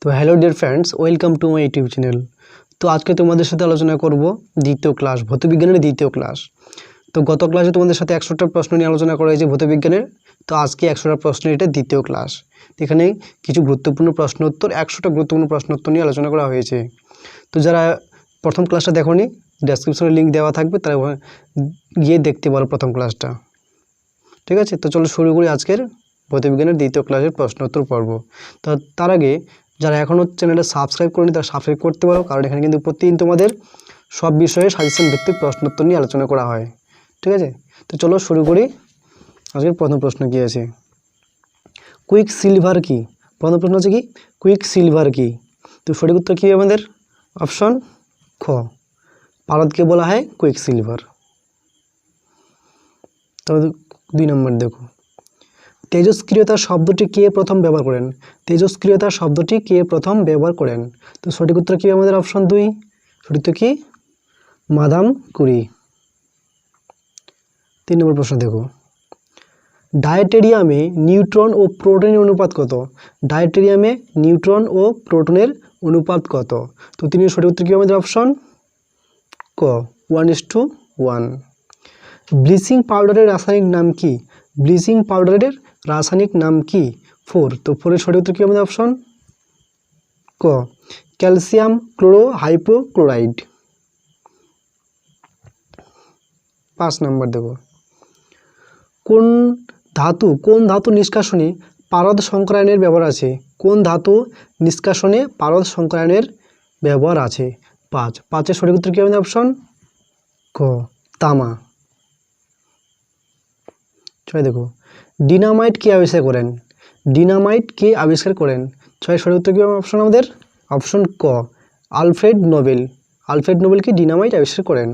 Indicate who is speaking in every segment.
Speaker 1: তো hello dear friends, welcome to my YouTube channel. তো আজকে তোমাদের সাথে আলোচনা করব দ্বিতীয় ক্লাস, ভৌতবিজ্ঞানের দ্বিতীয় ক্লাস। তো গত ক্লাসে তোমাদের সাথে 100টা প্রশ্ন নিয়ে আলোচনা করা হয়েছে ভৌতবিজ্ঞানের। তো আজকে 100টা প্রশ্নের এটা দ্বিতীয় ক্লাস। এখানে কিছু গুরুত্বপূর্ণ প্রশ্ন উত্তর, 100টা গুরুত্বপূর্ণ প্রশ্ন উত্তর নিয়ে আলোচনা করা হয়েছে। তো যারা প্রথম ক্লাসটা দেখোনি, ডেসক্রিপশনে লিঙ্ক দেওয়া থাকবে, তারা গিয়ে দেখতে পারো প্রথম ক্লাসটা। ঠিক আছে, তো চলো শুরু করি আজকের ভৌতবিজ্ঞানের দ্বিতীয় ক্লাসের প্রশ্ন উত্তর পর্ব। তো তার আগে যারা এখনও চ্যানেলটা সাবস্ক্রাইব করেনি তারা সাবস্ক্রাইব করতে পারো, কারণ এখানে কিন্তু প্রতিদিন তোমাদের সব বিষয়ে সাজেশন ভিত্তিক প্রশ্ন উত্তর নিয়ে আলোচনা করা হয়। ঠিক আছে, তো চলো শুরু করি। আজকের প্রথম প্রশ্ন কী আছে? কুইক সিলভার কি? প্রথম প্রশ্ন হচ্ছে কি, কুইক সিলভার কি? তো সঠিক উত্তর কী আমাদের? অপশন খ, পারদকে বলা হয় কুইক সিলভার। তবে 2 নম্বর দেখো, তেজস্ক্রিয়তা শব্দটি কে প্রথম ব্যবহার করেন? তেজস্ক্রিয়তা শব্দটি কে প্রথম ব্যবহার করেন? তো সঠিক উত্তর কি আমাদের? অপশন 2, সঠিক উত্তর কি? Madame Curie. 3 নম্বর প্রশ্ন দেখো, ডায়েটেরিয়ামে নিউট্রন ও প্রোটনের অনুপাত কত? ডায়েটেরিয়ামে নিউট্রন ও প্রোটনের অনুপাত কত? তো 3 সঠিক উত্তর কি আমাদের? অপশন ক, 1:1। ব্লিচিং পাউডারের রাসায়নিক নাম কি? ব্লিচিং পাউডারের রাসায়নিক নাম কি? 4। তো 4 সঠিক উত্তর কি আমাদের? অপশন ক, ক্যালসিয়াম ক্লোরো হাইপোক্লোরাইড। 5 নম্বর দেখো, কোন ধাতু নিষ্কাশনে পারদ সংকরায়নের ব্যবহার আছে? কোন ধাতু নিষ্কাশনে পারদ সংকরায়নের ব্যবহার আছে? 5 সঠিক উত্তর কি আমাদের? অপশন ক, তামা। 6 দেখো, ডিনামাইট কে আবিষ্কার করেন? ডিনামাইট কে আবিষ্কার করেন? 6 সঠিক উত্তর কি অপশন আমাদের? অপশন ক, আলফ্রেড নোবেল। আলফ্রেড নোবেল কি ডিনামাইট আবিষ্কার করেন।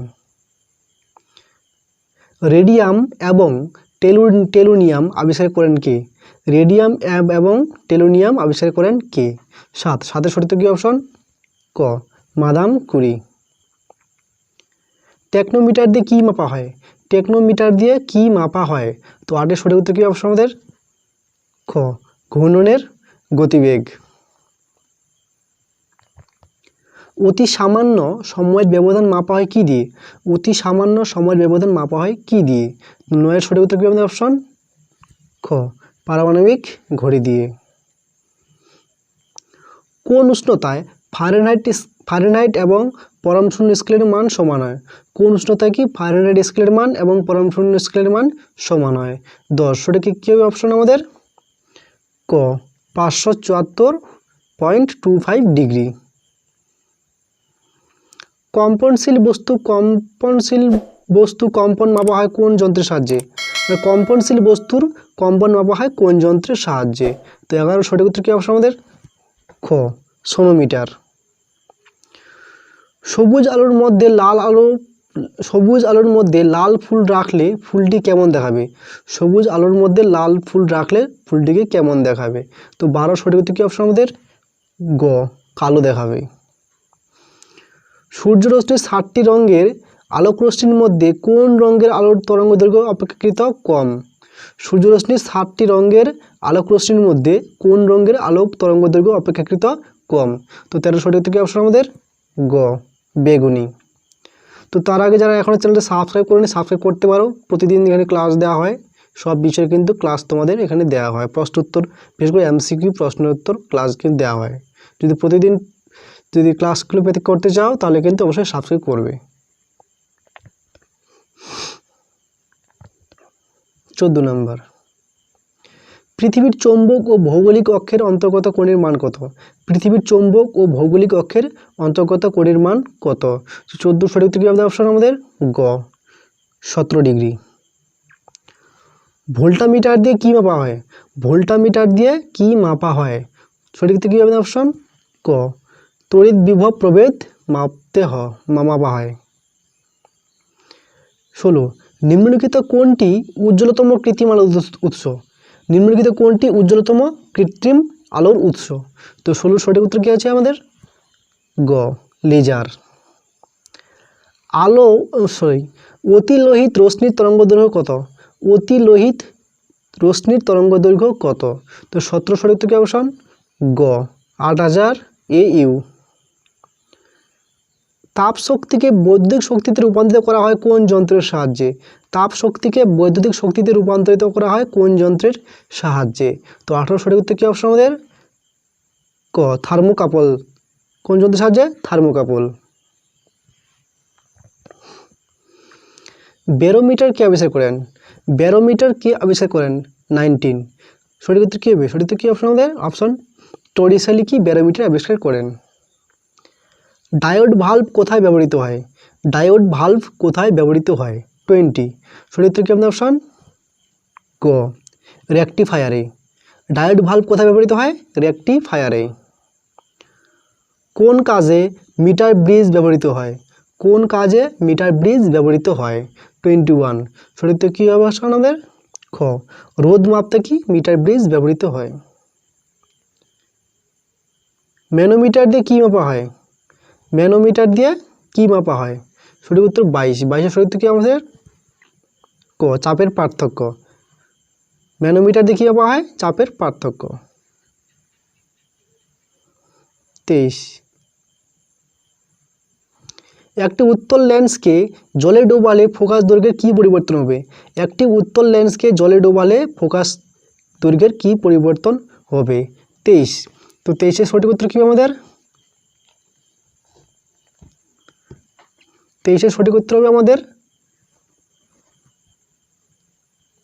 Speaker 1: রেডিয়াম এবং টেলুনিয়াম আবিষ্কার করেন কে? রেডিয়াম এবং টেলুনিয়াম আবিষ্কার করেন কে? 7 সঠিক কি অপশন ক, মাদাম কুরি। টেকনোমিটার দিয়ে কি মাপা হয়? টেকনোমিটার দিয়ে কি মাপা হয়? তো 8 সঠিক উত্তর কি অপশন আমাদের? খ, ঘূর্ণনের গতিবেগ। অতি সামান্য সময়ের ব্যবধান মাপা হয় কি দিয়ে? অতি সামান্য সময়ের ব্যবধান মাপা হয় কি দিয়ে? 9 সঠিক উত্তর কি আমাদের? অপশন খ, পারমাণবিক ঘড়ি দিয়ে। কোন উষ্ণতায় ফারেনহাইট এবং পরমশূন্য স্কেলের মান সমান হয়? কোন উষ্ণতায় কি ফারেনহাইট স্কেলের মান এবং পরমশূন্য স্কেলের মান সমান হয়? 10 সঠিক কি হবে অপশন আমাদের? ক, 574.25 ডিগ্রি। কম্পনশীল বস্তু কম্পন মাপা হয় কোন যন্ত্রের সাহায্যে? কম্পনশীল বস্তুর কম্পন মাপা হয় কোন যন্ত্রের সাহায্যে? তো 11 সঠিক উত্তর কি অপশন আমাদের? খ, সোনোমিটার। সবুজ আলোর মধ্যে লাল ফুল রাখলে ফুলটি কেমন দেখাবে? সবুজ আলোর মধ্যে লাল ফুল রাখলে ফুলটিকে কেমন দেখাবে? তো 12 সঠিক উত্তর কি অপশন আমাদের? গ, কালো দেখাবে। সূর্যরশ্মির 7টি রঙের আলোক রশ্মির মধ্যে কোন রঙের আলোর তরঙ্গদৈর্ঘ্য অপেক্ষাকৃত কম? সূর্যরশ্মির 7টি রঙের আলোক রশ্মির মধ্যে কোন রঙের আলোক তরঙ্গদৈর্ঘ্য অপেক্ষাকৃত কম? তো 13 সঠিক উত্তর কি অপশন আমাদের? গ, বেগুনি। তো তার আগে যারা এখনো চ্যানেলটা সাবস্ক্রাইব করেনি, সাবস্ক্রাইব করতে পারো। প্রতিদিন এখানে ক্লাস দেওয়া হয়, সব বিষয়ে কিন্তু ক্লাস তোমাদের এখানে দেওয়া হয়। প্রশ্ন উত্তর, বিশেষ করে এমসিকিউ প্রশ্ন উত্তর ক্লাস কিন্তু দেওয়া হয়। যদি ক্লাসগুলো করতে চাও তাহলে কিন্তু অবশ্যই সাবস্ক্রাইব করবে। 14 নম্বর, পৃথিবীর চৌম্বক ও ভৌগোলিক অক্ষের অন্তর্গত কোণের মান কত? পৃথিবীর চৌম্বক ও ভৌগোলিক অক্ষের অন্তর্গত কোণের মান কত? 14 সঠিক উত্তর কি হবে অপশন আমাদের? গ, 17 ডিগ্রি। ভোল্টামিটার দিয়ে কি মাপা হয়? ভোল্টামিটার দিয়ে কি মাপা হয়? সঠিক উত্তর কি হবে অপশন ক, তড়িৎ বিভব প্রভেদ মাপা হয়। 16, নিম্নলিখিত কোনটি উজ্জ্বলতম কৃত্রিম আলোর উৎস? নিম্নলিখিত কোনটি উজ্জ্বলতম কৃত্রিম আলোর উৎস? তো 16 সঠিক উত্তর কি আছে আমাদের? গ, লেজার। অতিলোহিত রশ্মির তরঙ্গদৈর্ঘ্য কত? অতিলোহিত রশ্মির তরঙ্গদৈর্ঘ্য কত? তো 17 সঠিক উত্তর কি অপশন? গ, 8000 AU। তাপ শক্তিকে বৈদ্যুতিক শক্তিতে রূপান্তরিত করা হয় কোন যন্ত্রের সাহায্যে? তাপ শক্তিকে বৈদ্যুতিক শক্তিতে রূপান্তরিত করা হয় কোন যন্ত্রের সাহায্যে? তো 18 সঠিক উত্তর কি অপশন আমাদের? ক, থার্মোকাপল। কোন যন্ত্রের সাহায্যে? থার্মোকাপল। ব্যারোমিটার কে আবিষ্কার করেন? ব্যারোমিটার কে আবিষ্কার করেন? 19। সঠিক উত্তর কি হবে? সঠিক উত্তর কি অপশন আমাদের? অপশন টরিসালি কি ব্যারোমিটার আবিষ্কার করেন। ডায়োড ভাল্ব কোথায় ব্যবহৃত হয়? ডায়োড ভাল্ব কোথায় ব্যবহৃত হয়? 20। সঠিক উত্তর কি আমাদের অপশন? ক, রেকটিফায়ারে। ডায়োড ভাল্ব কোথায় ব্যবহৃত হয়? রেকটিফায়ারে। কোন কাজে মিটার ব্রিজ ব্যবহৃত হয়? কোন কাজে মিটার ব্রিজ ব্যবহৃত হয়? 21। সঠিক উত্তর কি হবে আমাদের? খ, রোদ মাপতে কি মিটার ব্রিজ ব্যবহৃত হয়। ম্যানোমিটার দিয়ে কি মাপা হয়? ম্যানোমিটার দিয়ে কি মাপা হয়? সঠিক উত্তর 22। 22 সঠিক উত্তর কি আমাদের? ক, চাপের পার্থক্য। ম্যানোমিটার দিয়ে কি মাপা হয়? চাপের পার্থক্য। 23। একটি উত্তল লেন্সকে জলে ডোবালে ফোকাস দৈর্ঘ্যের কি পরিবর্তন হবে? একটি উত্তল লেন্সকে জলে ডোবালে ফোকাস দৈর্ঘ্যের কি পরিবর্তন হবে? 23। তো 23 সঠিক উত্তর কি আমাদের? 23 সঠিক উত্তর হবে আমাদের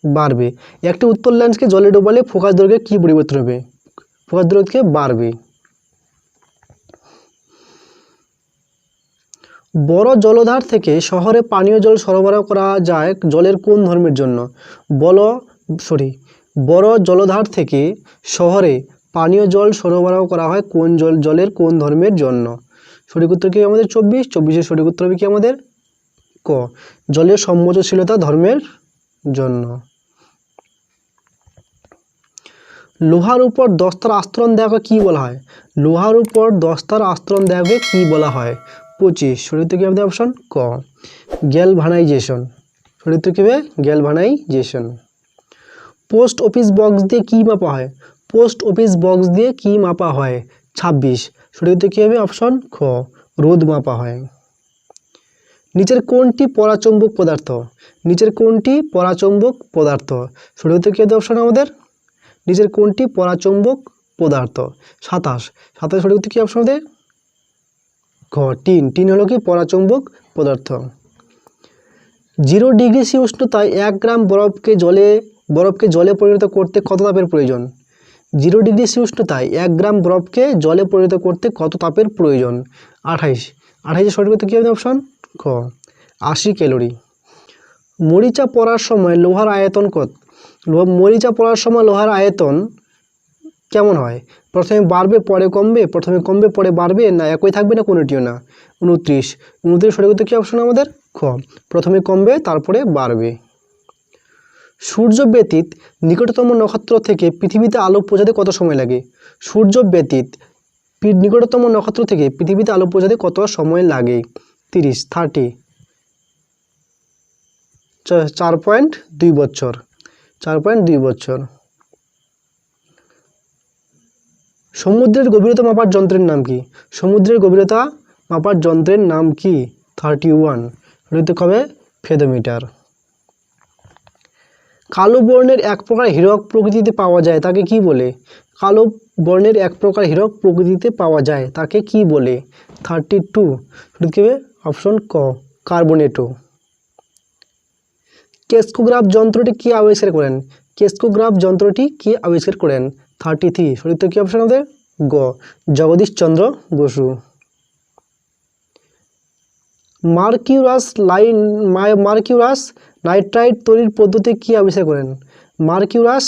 Speaker 1: বাড়বে। একটি উত্তল লেন্সকে জলে ডোবালে ফোকাস দৈর্ঘ্যের কি পরিবর্তন হবে? ফোকাস দৈর্ঘ্য বাড়বে। বড় জলাধার থেকে শহরে পানীয় জল সরবরাহ করা যায় জলের কোন ধর্মের জন্য? বড় জলাধার থেকে শহরে পানীয় জল সরবরাহ করা হয় কোন জলের কোন ধর্মের জন্য? সঠিক উত্তর কি আমাদের? 24। 24 সঠিক উত্তর হবে কি আমাদের? ক, জলের সংবেদনশীলতা ধর্মের জন্য। লোহার উপর দস্তার আস্তরণ দেওয়াকে কি বলা হয়? লোহার উপর দস্তার আস্তরণ দেওয়াকে কি বলা হয়? 25। সঠিক উত্তর কি আমাদের? অপশন ক, গ্যালভানাইজেশন। সঠিক উত্তর কি হবে? গ্যালভানাইজেশন। পোস্ট অফিস বক্স দিয়ে কি মাপা হয়? পোস্ট অফিস বক্স দিয়ে কি মাপা হয়? 26। সঠিক উত্তর কি হবে? অপশন খ, রোদ মাপা হয়। নিচের কোনটি পরাচৌম্বক পদার্থ? নিচের কোনটি পরাচৌম্বক পদার্থ? সঠিক উত্তর কি হবে? অপশন আমাদের নিচের কোনটি পরাচৌম্বক পদার্থ? 27। 27 সঠিক উত্তর কি অপশন আমাদের? ঘ, টিন। টিন হলো কি পরাচৌম্বক পদার্থ। 0 ডিগ্রি সি উষ্ণতায় 1 গ্রাম বরফকে জলে পরিণত করতে কত তাপের প্রয়োজন? 0 ডিগ্রি সি উষ্ণতায় 1 গ্রাম বরফকে জলে পরিণত করতে কত তাপের প্রয়োজন? 28। 28 সঠিক উত্তর কি হবে? অপশন খ, 80 ক্যালোরি। মরিচা পড়ার সময় লোহার আয়তন কত? মরিচা পড়ার সময় লোহার আয়তন কেমন হয়? প্রথমে বাড়বে পরে কমবে, প্রথমে কমবে পরে বাড়বে, না একই থাকবে, না কোনোটিও না? 29। 29 সঠিক উত্তর কি অপশন আমাদের? খ, প্রথমে কমবে তারপরে বাড়বে। সূর্য ব্যতীত নিকটতম নক্ষত্র থেকে পৃথিবীতে আলো পৌঁছাতে কত সময় লাগে? সূর্য ব্যতীত নিকটতম নক্ষত্র থেকে পৃথিবীতে আলো পৌঁছাতে কত সময় লাগে? 30। 4.2 বছর। 4.2 বছর। সমুদ্রের গভীরতা মাপার যন্ত্রের নাম কি? সমুদ্রের গভীরতা মাপার যন্ত্রের নাম কি? 31। সঠিক হবে ফেদোমিটার। কালো বর্ণের এক প্রকার হীরক প্রকৃতিতে পাওয়া যায় তাকে কি বলে? কালো বর্ণের এক প্রকার হীরক প্রকৃতিতে পাওয়া যায় তাকে কি বলে? 32। সঠিক হবে অপশন ক, কার্বনেটো। ক্রেস্কোগ্রাফ যন্ত্রটি কি আবিষ্কার করেন? ক্রেস্কোগ্রাফ যন্ত্রটি কি আবিষ্কার করেন? 33। সঠিক কি অপশন আমাদের? গ, জগদীশ চন্দ্র বসু। মার্কিউরাস নাইট্রাইট তৈরির পদ্ধতি কি আবিষ্কার করেন? মার্কিউরাস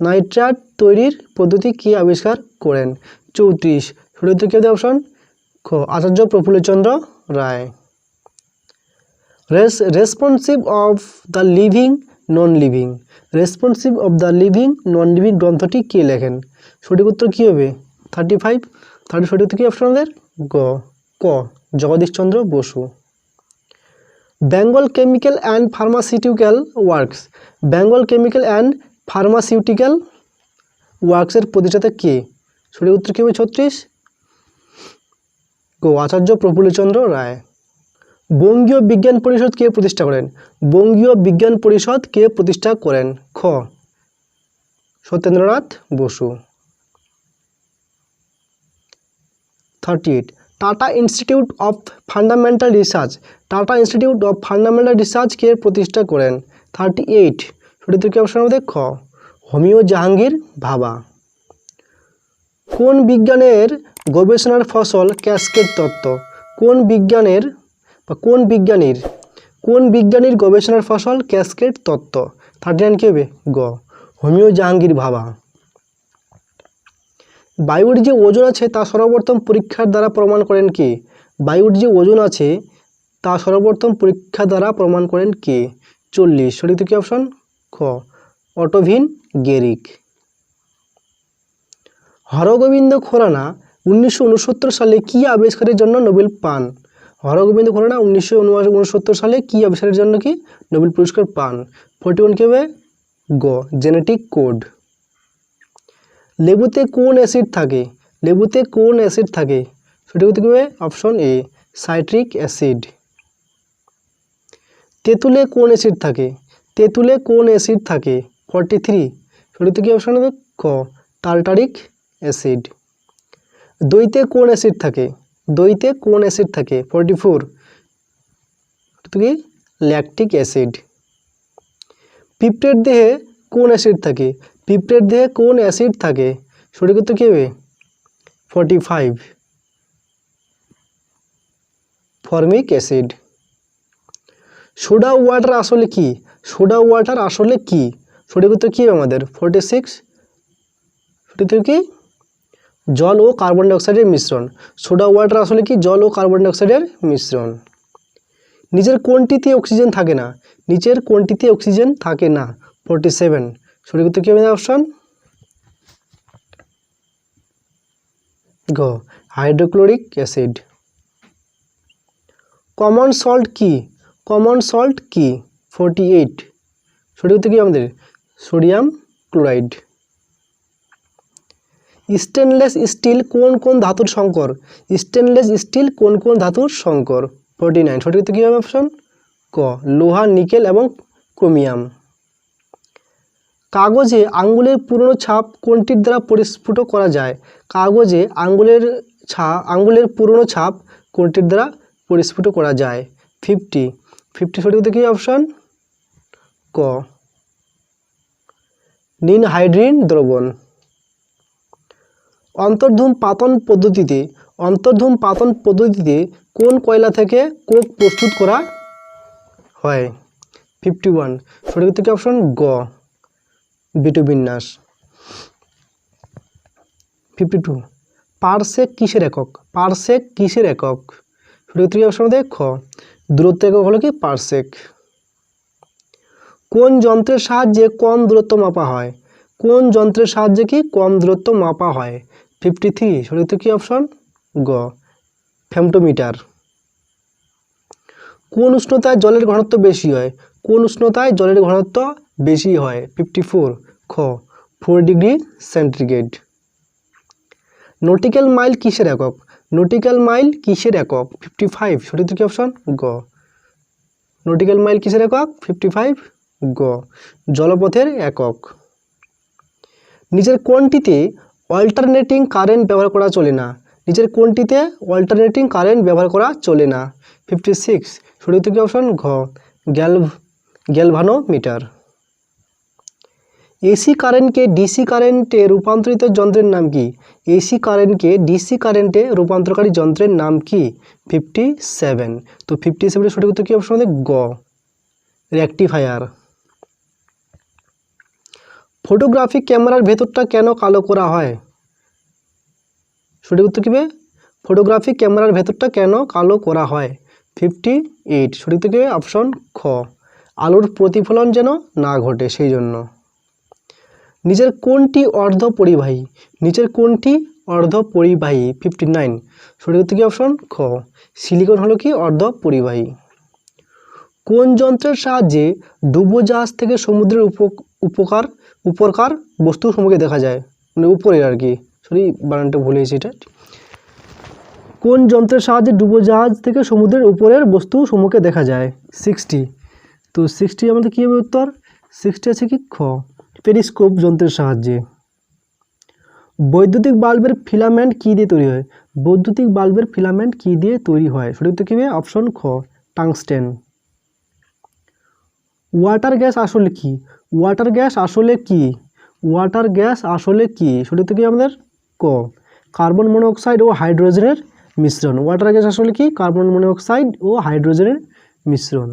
Speaker 1: নাইট্রাইট তৈরির পদ্ধতি কি আবিষ্কার করেন? 34। সঠিক কি হবে অপশন খ, Acharya Prafulla Chandra Ray. Responsive of the living non living. Responsive of the living non living গ্রন্থটি কে লেখেন? সঠিক উত্তর কী হবে? 35। সঠিক উত্তর কী অপশন আমাদের? ক, Jagadish Chandra Bose. Bengal chemical and pharmaceutical works. Bengal chemical and pharmaceutical ওয়ার্কসের প্রতিষ্ঠাতা কে? সঠিক উত্তর কী হবে? 36। ক আচার্য প্রফুল্লচন্দ্র রায়। বঙ্গীয় বিজ্ঞান পরিষদ কে প্রতিষ্ঠা করেন? বঙ্গীয় বিজ্ঞান পরিষদ কে প্রতিষ্ঠা করেন? খ Satyendra Nath Bose. 38 Tata institute of fundamental research, Tata institute of fundamental research কে প্রতিষ্ঠা করেন? 38 সঠিক কি অপশন হবে? খ হোমিও জাহাঙ্গীর ভাবা। কোন বিজ্ঞানের গবেষণার ফসল ক্যাসকেড তত্ত্ব? কোন বিজ্ঞানীর গবেষণার ফসল ক্যাসকেড তত্ত্ব? 39 কি হবে? গ হোমিও জাহাঙ্গীর ভাবা। বায়ুর যে ওজন আছে তা সর্বপ্রথম পরীক্ষার দ্বারা প্রমাণ করেন কে? বায়ুর যে ওজন আছে তা সর্বপ্রথম পরীক্ষা দ্বারা প্রমাণ করেন কে? 40 সঠিক কি অপশন? খ অটোভিন গেরিক। হরগোবিন্দ খুরানা 1969 সালে কি আবিষ্কারের জন্য নোবেল পান? হরগোবিন্দ খুরানা 1969 সালে কি আবিষ্কারের জন্য কি নোবেল পুরস্কার পান? 41 কি হবে? গ জেনেটিক কোড। লেবুতে কোন অ্যাসিড থাকে? লেবুতে কোন অ্যাসিড থাকে? সঠিক উত্তর হবে অপশন এ সাইট্রিক অ্যাসিড। তেঁতুলে কোন অ্যাসিড থাকে? তেঁতুলে কোন অ্যাসিড থাকে? 43 সঠিক কি অপশন হবে? ক টার্টারিক অ্যাসিড। দইতে কোন অ্যাসিড থাকে? দইতে কোন অ্যাসিড থাকে? 44 কি ল্যাকটিক অ্যাসিড। পিঁপড়ের দেহে কোন অ্যাসিড থাকে? পিঁপড়ের দেহে কোন অ্যাসিড থাকে? সঠিক উত্তর কি হবে? 45 ফর্মিক অ্যাসিড। সোডা ওয়াটার আসলে কি? সোডা ওয়াটার আসলে কি? সঠিক উত্তর কি হবে আমাদের? 46 সঠিক উত্তর কি জল ও কার্বন ডাইঅক্সাইডের মিশ্রণ। সোডা ওয়াটার আসলে কি জল ও কার্বন ডাইঅক্সাইডের মিশ্রণ। নিচের কোনটিতে অক্সিজেন থাকে না? নিচের কোনটিতে অক্সিজেন থাকে না? 47 সঠিক উত্তর কি হবে অপশন গ হাইড্রোক্লোরিক অ্যাসিড। কমন সল্ট কি? কমন সল্ট কি? 48 সঠিক উত্তর কি আমাদের? Sodium chloride. স্টেনলেস স্টিল কোন কোন ধাতুর সংকর? স্টেনলেস স্টিল কোন কোন ধাতুর সংকর? 49 সঠিক উত্তর কি হবে অপশন ক লোহা, নিকেল এবং ক্রোমিয়াম। কাগজে আঙ্গুলের পুরনো ছাপ কোনটির দ্বারা পরিস্ফুট করা যায়? কাগজে আঙ্গুলের পুরনো ছাপ কোনটির দ্বারা পরিস্ফুট করা যায়? 50 সঠিক উত্তর কি অপশন ক নিনহাইড্রিন দ্রবণ। অন্তর্ধূম পাতন পদ্ধতিতে কোন কয়লা থেকে কোক প্রস্তুত করা হয়? 51 সঠিক উত্তর কি অপশন গ বিটুবিন্যাস। 52 পারসেক কিসের একক? পারসেক কিসের একক? সঠিক উত্তর কি অপশন আমাদের খ দূরত্ব একক হলো কি পারসেক। কোন যন্ত্রের সাহায্যে কম দূরত্ব মাপা হয়? কোন যন্ত্রের সাহায্যে কি কম দূরত্ব মাপা হয়? 53 সঠিক উত্তর কি অপশন গ ফেমটোমিটার। কোন উষ্ণতায় জলের ঘনত্ব বেশি হয়? কোন উষ্ণতায় জলের ঘনত্ব বেশি হয়? 54 খ 4 ডিগ্রি সেন্টিগ্রেড। নটিক্যাল মাইল কিসের একক? নটিক্যাল মাইল কিসের একক? 55 সঠিক উত্তর কি অপশন গ নটিক্যাল মাইল কিসের একক? 55 গ জলপথের একক। নিচের কোনটিতে অল্টারনেটিং কারেন্ট ব্যবহার করা চলে না? নিচের কোনটিতে অল্টারনেটিং কারেন্ট ব্যবহার করা চলে না? 56 সঠিক উত্তর কি অপশন ঘ গ্যালভানোমিটার। এসি কারেন্টকে ডিসি কারেন্টে রূপান্তরিত যন্ত্রের নাম কি? এসি কারেন্টকে ডিসি কারেন্টে রূপান্তরকারী যন্ত্রের নাম কি? 57 তো 57 সঠিক উত্তর কি অপশন গ রেকটিফায়ার। ফটোগ্রাফিক ক্যামেরার ভেতরটা কেন কালো করা হয়? সঠিক উত্তর কি হবে? ফটোগ্রাফিক ক্যামেরার ভেতরটা কেন কালো করা হয়? 58 সঠিক উত্তর কি হবে? অপশন খ আলোর প্রতিফলন যেন না ঘটে সেই জন্য। নিচের কোনটি অর্ধপরিবাহী? নিচের কোনটি অর্ধপরিবাহী? 59 সঠিক উত্তর কি অপশন খ সিলিকন হলো কি অর্ধপরিবাহী। কোন যন্ত্রের সাহায্যে ডুবোজাহাজ থেকে সমুদ্রের উপরকার বস্তু সমূহকে দেখা যায়? মানে উপরে আর কি, সরি বানানটা ভুলে গেছি এটা। কোন যন্ত্রের সাহায্যে ডুবোজাহাজ থেকে সমুদ্রের উপরের বস্তু সমূহকে দেখা যায়? 60। তো 60 আমাদের কী হবে উত্তর? 60 আছে কি খ, পেরিস্কোপ যন্ত্রের সাহায্যে। বৈদ্যুতিক বাল্বের ফিলামেন্ট কী দিয়ে তৈরি হয়? বৈদ্যুতিক বাল্বের ফিলামেন্ট কী দিয়ে তৈরি হয়? সঠিক উত্তর কী হবে? অপশন খ, টাংস্টেন। ওয়াটার গ্যাস আসলে কি? ওয়াটার গ্যাস আসলে কি? ওয়াটার গ্যাস আসলে কি? সঠিক উত্তর কি আমাদের? ক, কার্বন মনোক্সাইড ও হাইড্রোজেনের মিশ্রণ। ওয়াটার গ্যাস আসলে কি? কার্বন মনোক্সাইড ও হাইড্রোজেনের মিশ্রণ।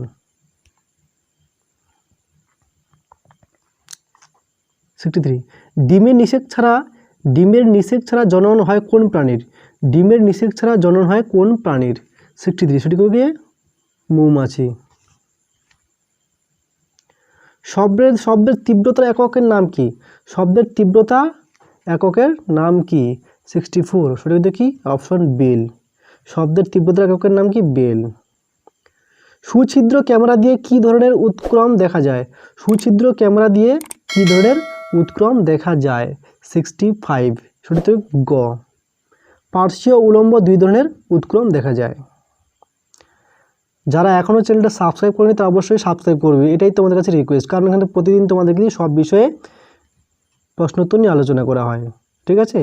Speaker 1: 63। ডিমের নিষেক ছাড়া জনন হয় কোন প্রাণীর? ডিমের নিষেক ছাড়া জনন হয় কোন প্রাণীর? 63 সঠিক হবে মৌমাছি। শব্দের তীব্রতার এককের নাম কি? শব্দের তীব্রতা এককের নাম কি? 64 সঠিক দেখি অপশন বেল। শব্দের তীব্রতার এককের নাম কি? বেল। সুছিদ্র ক্যামেরা দিয়ে কি ধরনের উৎক্রম দেখা যায়? সুছিদ্র ক্যামেরা দিয়ে কি ধরনের উৎক্রম দেখা যায়? 65 সঠিক গ, পার্শ্বীয় উলম্ব দুই ধরনের উৎক্রম দেখা যায়। যারা এখনও চ্যানেলটা সাবস্ক্রাইব করেনি তারা অবশ্যই সাবস্ক্রাইব করবে, এটাই তোমাদের কাছে রিকোয়েস্ট, কারণ এখানে প্রতিদিন তোমাদেরকে সব বিষয়ে প্রশ্নোত্তর নিয়ে আলোচনা করা হয়। ঠিক আছে,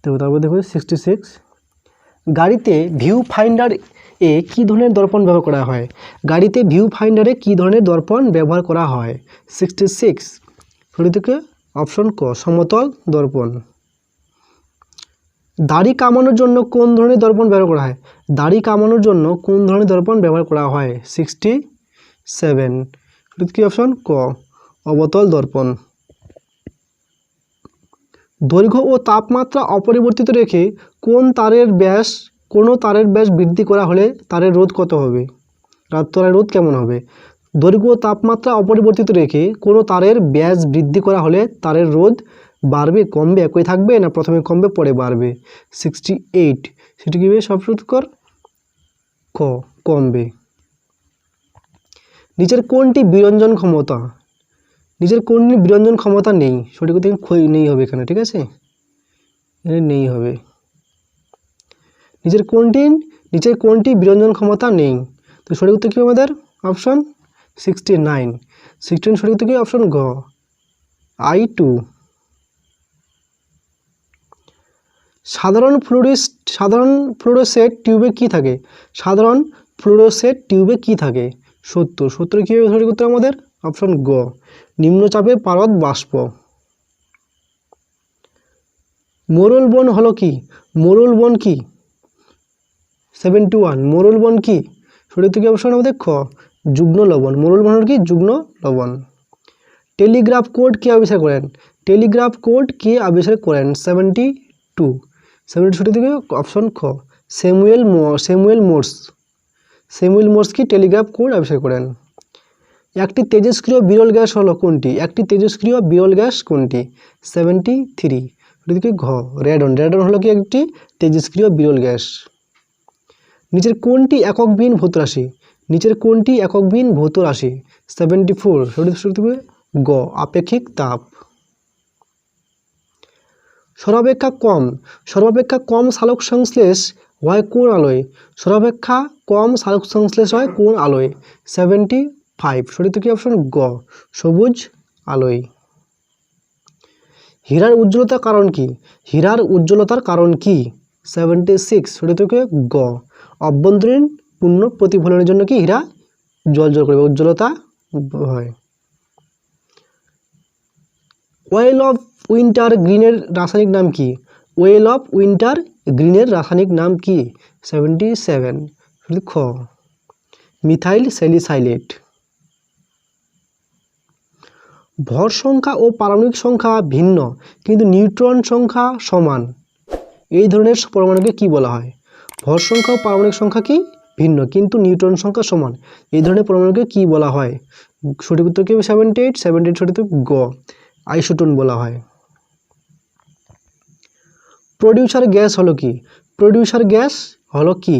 Speaker 1: তো তারপর দেখো 66। গাড়িতে ভিউ ফাইন্ডার এ কী ধরনের দর্পণ ব্যবহার করা হয়? গাড়িতে ভিউ ফাইন্ডারে কী ধরনের দর্পণ ব্যবহার করা হয়? 66 সঠিক থেকে অপশন ক, সমতল দর্পণ। দাড়ি কামানোর জন্য কোন ধরনের দর্পণ ব্যবহার করা হয়? দাড়ি কামানোর জন্য কোন ধরনের দর্পণ ব্যবহার করা হয়? 67 সঠিক কি অপশন ক, অবতল দর্পণ। দৈর্ঘ্য ও তাপমাত্রা অপরিবর্তিত রেখে কোনো তারের ব্যাস বৃদ্ধি করা হলে তারের রোধ কত হবে? তারের রোধ কেমন হবে? দৈর্ঘ্য ও তাপমাত্রা অপরিবর্তিত রেখে কোনো তারের ব্যাস বৃদ্ধি করা হলে তারের রোধ বাড়বে, কমবে, একই থাকবে, না প্রথমে কমবে পরে বাড়বে? 68 সেটি কি সব উত্তর ক, কমবে। নিচের কোনটি বিরঞ্জন ক্ষমতা? নিচের কোনটি বিরঞ্জন ক্ষমতা নেই? সঠিক উত্তর নেই হবে এখানে। ঠিক আছে, এখানে নেই হবে। নিচের কোনটি বিরঞ্জন ক্ষমতা নেই? তো সঠিক উত্তর কি আমাদের? অপশন 69 সঠিক উত্তর কি? অপশন ঘ, I2। সাধারণ ফ্লুরোসেট টিউবে কি থাকে? সাধারণ ফ্লুরোসেট টিউবে কি থাকে? 70 কি হবে সঠিক উত্তর আমাদের? অপশন গ, নিম্নচাপে পারদ বাষ্প। মোরল বন হলো কি? মোরল বন কি? 71 মোরল বন কি? সঠিক কি অপশন আমাদের খ, যুগ্ম লবণ। মোরল বন হলো কি? যুগ্ম লবণ। টেলিগ্রাফ কোড কে আবিষ্কার করেন? টেলিগ্রাফ কোড কে আবিষ্কার করেন? 72 সঠিক থেকে অপশন খ, স্যামুয়েল মোর্স কি টেলিগ্রাফ কোড আবিষ্কার করেন? একটি তেজস্ক্রিয় বিরল গ্যাস হলো কোনটি? একটি তেজস্ক্রিয় বিরল গ্যাস কোনটি? 73 সঠিক কি ঘ, রেডন। রেডন হলো কি একটি তেজস্ক্রিয় বিরল গ্যাস। নিচের কোনটি এককবিহীন ভৌত রাশি? নিচের কোনটি এককবিহীন ভৌত রাশি? 74 সঠিক গ, আপেক্ষিক তাপ। সর্বাপেক্ষা কম সালোক সংশ্লেষ হয় কোন আলোয়? সর্বাপেক্ষা কম সালোক সংশ্লেষ হয় কোন আলোয়? 75 সঠিক কি অপশন গ, সবুজ আলোয়। হীরার উজ্জ্বলতার কারণ কি? হীরার উজ্জ্বলতার কারণ কি? 76 সঠিক গ, অভ্যন্তরীণ পূর্ণ প্রতিফলনের জন্য কি হীরা জ্বলজ্বল করবে, উজ্জ্বলতা হয়। ওয়েল অফ উইন্টার গ্রিনের রাসায়নিক নাম কি? ওয়েল অফ উইন্টার গ্রিনের রাসায়নিক নাম কি? 77 খ, মিথাইল স্যালিসাইলেট। ভর সংখ্যা ও পারমাণবিক সংখ্যা ভিন্ন কিন্তু নিউট্রন সংখ্যা সমান, এই ধরনের পরমাণুকে কি বলা হয়? ভর সংখ্যা ও পারমাণবিক সংখ্যা কি ভিন্ন কিন্তু নিউট্রন সংখ্যা সমান, এই ধরনের পরমাণুকে কি বলা হয়? সঠিক উত্তর কি? 78 সঠিক গ, আইসোটোন বলা হয়। প্রডিউসার গ্যাস হলো কি? প্রডিউসার গ্যাস হলো কি?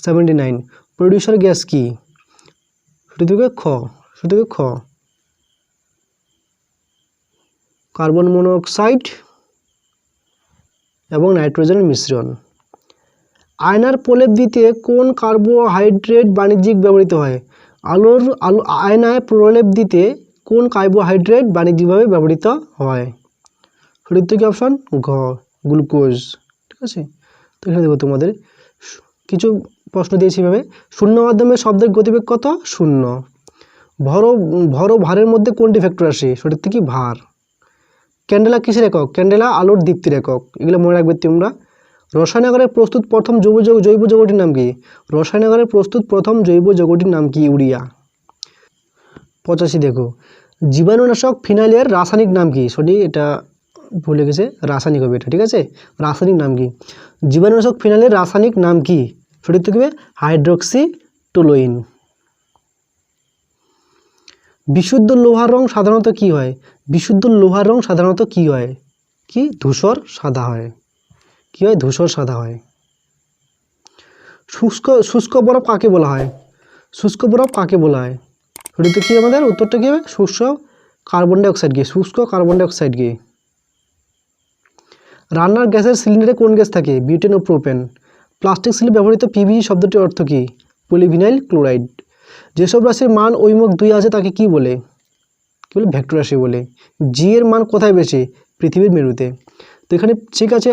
Speaker 1: 79 প্রডিউসার গ্যাস কি? সঠিক খ, কার্বন মনোক্সাইড এবং নাইট্রোজেনের মিশ্রণ। আয়নার প্রলেপ দিতে কোন কার্বোহাইড্রেট বাণিজ্যিক ব্যবহৃত হয়? আয়নায় প্রলেপ দিতে কোন কার্বোহাইড্রেট বাণিজ্যিকভাবে ব্যবহৃত হয়? সঠিক উত্তর কি অপশন ঘ, গ্লুকোজ। ঠিক আছে, তো এখানে দেখো তোমাদের কিছু প্রশ্ন দিয়েছি এভাবে। শূন্য মাধ্যমে শব্দের গতিবেগ কত? শূন্য। ভর ও ভারের মধ্যে কোনটি ভেক্টর রাশি? সঠিক উত্তর কি ভার। ক্যান্ডেলা কিসের একক? ক্যান্ডেলা আলোর দীপ্তির একক। এগুলো মনে রাখবে তোমরা। রসায়নাগারে প্রস্তুত প্রথম জৈব যৌগটির নাম কি? রসায়নাগারে প্রস্তুত প্রথম জৈব যৌগটির নাম কি? ইউরিয়া। 85 দেখো, জীবাণুনাশক ফিনাইলের রাসায়নিক নাম কি? সঠিক, এটা ভুলে গেছে, রাসায়নিক হবে এটা। ঠিক আছে, রাসায়নিক নাম কি? জীবাণুনাশক ফিনাইলের রাসায়নিক নাম কি? সঠিক উত্তর কি? হাইড্রোক্সি টুলুইন। বিশুদ্ধ লোহার রং সাধারণত কি হয়? বিশুদ্ধ লোহার রং সাধারণত কি হয়? কি? ধূসর সাদা হয়। কি হয়? ধূসর সাদা হয়। শুষ্ক বরফ কাকে বলা হয়? শুষ্ক বরফ কাকে বলা হয়? সঠিক কি আমাদের উত্তরটা কি হবে? শুষ্ক কার্বন ডাইঅক্সাইডকে। শুষ্ক কার্বন ডাইঅক্সাইডকে। রান্নার গ্যাসের সিলিন্ডারে কোন গ্যাস থাকে? বিউটেন ও প্রোপেন। প্লাস্টিক শিল্পে ব্যবহৃত পিভিসি শব্দটির অর্থ কি? Polyvinyl chloride. যেসব রাশির মান ঐমুখ 2 আছে তাকে কি বলে? কি বলে? ভেক্টর রাশি বলে। জি এর মান কোথায় বেশি? পৃথিবীর মেরুতে। তো এখানে ঠিক আছে।